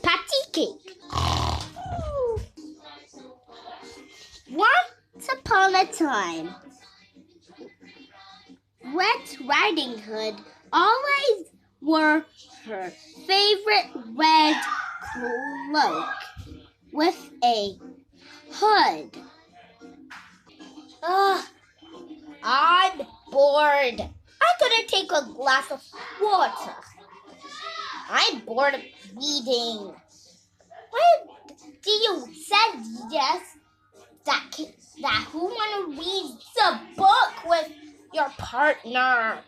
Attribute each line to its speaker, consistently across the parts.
Speaker 1: patty cake. Once upon a time, Red Riding Hood always wore her favorite red cloak with a hood. I'm bored. I'm gonna take a glass of water. I'm bored of reading. Why do you said yes? That who wanna read the book with your partner?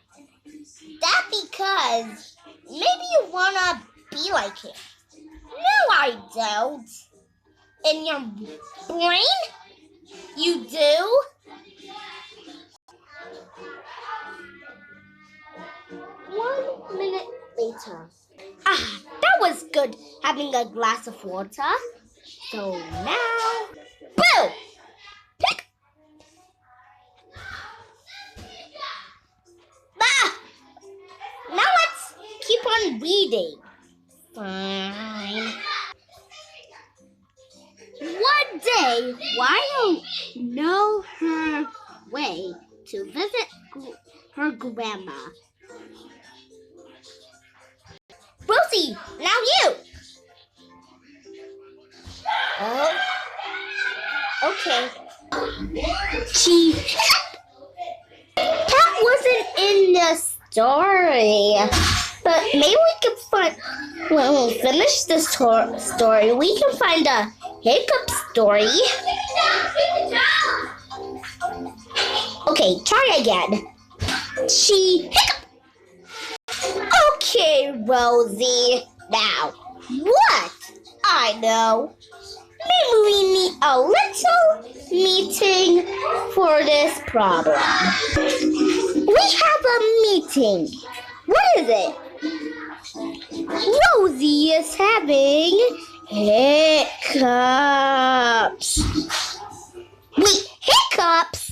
Speaker 1: That because maybe you wanna be like him. No, I don't. In your brain, you do. 1 minute later. That was good having a glass of water. So now, boo! Pick. Now let's keep on reading. Fine. One day, Wile know her way to visit her grandma. Rosie, now you. Oh, okay. That wasn't in the story, but maybe we can find. When we finish this story, we can find a hiccup story. Okay, try again. Hiccup. Okay, Rosie. Now, what? I know. Maybe we need a little meeting for this problem. We have a meeting. What is it? Rosie is having hiccups. Wait, hiccups?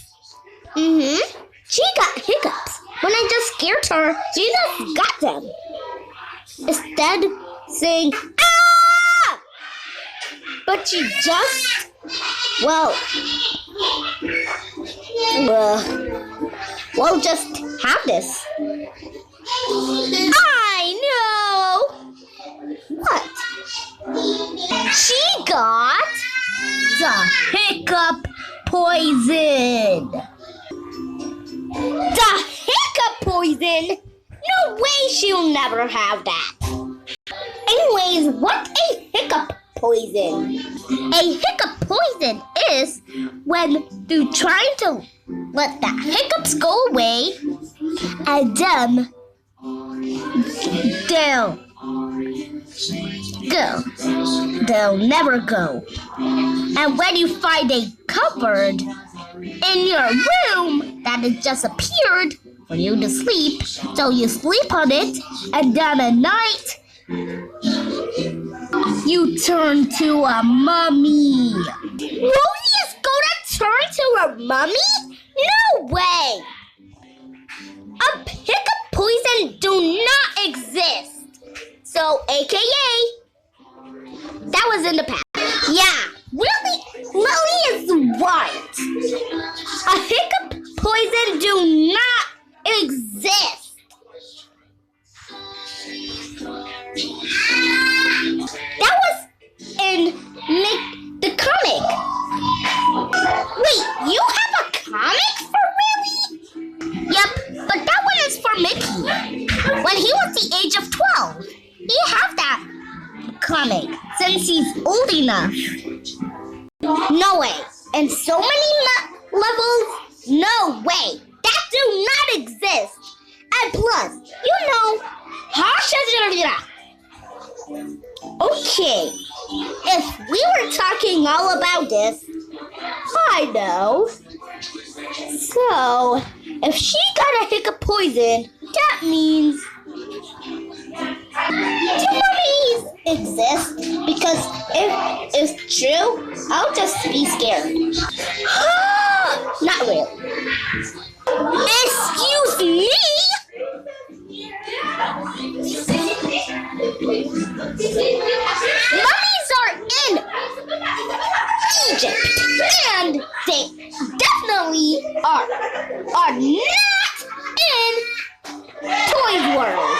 Speaker 1: She got hiccups. When I just scared her, she just got them. Instead saying, ah! But she just, we'll just have this. I know! What? She got the hiccup poison. The hiccup poison? No way, she'll never have that. Anyways, what a hiccup poison? A hiccup poison is when you're trying to let the hiccups go away, and then they'll never go. And when you find a cupboard in your room that has just appeared for you to sleep, so you sleep on it, and then at night you turn to a mummy. Rosie is gonna turn to a mummy? No way! A hiccup poison do not exist. So, AKA, that was in the past. Yeah, Lily is right. A hiccup poison do not exist. That was in the comic. Wait, you have a comic for Lily? Yep, but that one is for Mickey. When he was the age of 12, he had that comic since he's old enough. No way. And so many levels? No way. That do not exist. And plus, you know, okay, if we were talking all about this, I know. So, if she got a hiccup poison, that means two mummies exist, because if it's true, I'll just be scared. Not really. Excuse me? Mummies are in Egypt, and they definitely are not in Toys World.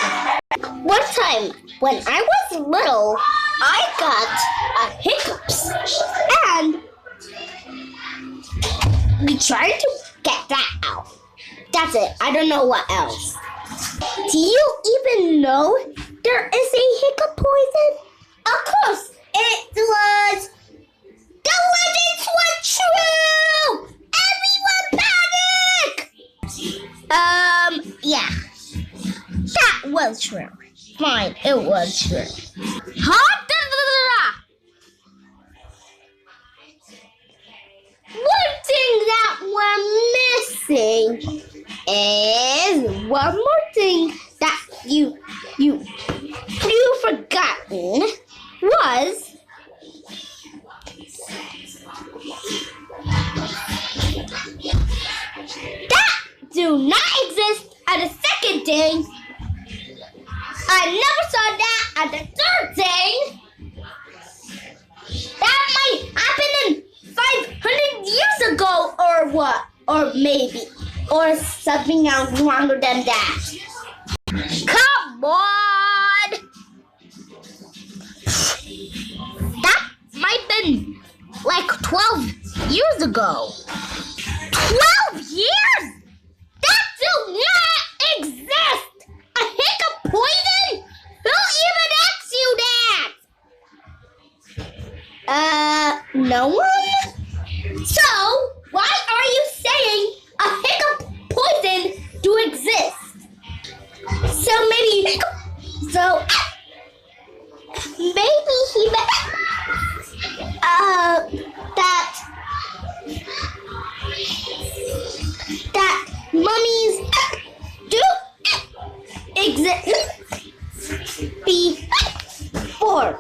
Speaker 1: One time when I was little, I got hiccups, and we tried to get that out. That's it. I don't know what else. Do you even know there is a hiccup poison? Of course, it was. The legends were true. Everyone panic. Yeah, that was true. Fine, it was true. Huh? One thing that we're missing is one more thing that you forgotten was that do not exist at the second thing. I never saw that at the third thing. That might happen in 500 years ago or what? Or maybe. Or something else longer than that. Come on! That might have been like 12 years ago. 12 years? That do not exist! A hiccup poison? Who even asked you that? No one? So, why are you saying a hiccup poison do exist? So maybe he meant that mummies do exist before.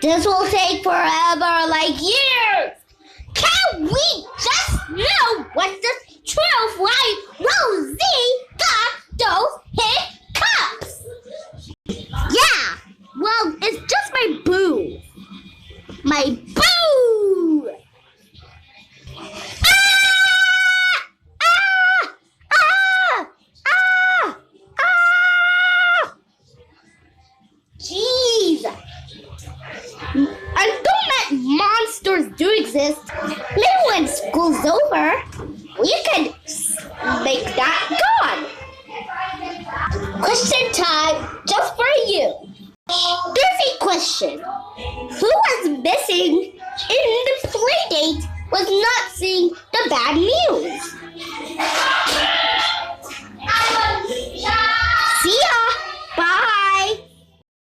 Speaker 1: This will take forever, like years. Can we just know what's the truth why Rosie got those hiccups? Yeah, well, it's just my boo. My boo! Jeez! I don't that monsters do exist. Maybe when school's over, we can make that gone. Question time, just for you. There's a question. Who was missing in the playdate was not seeing the bad news?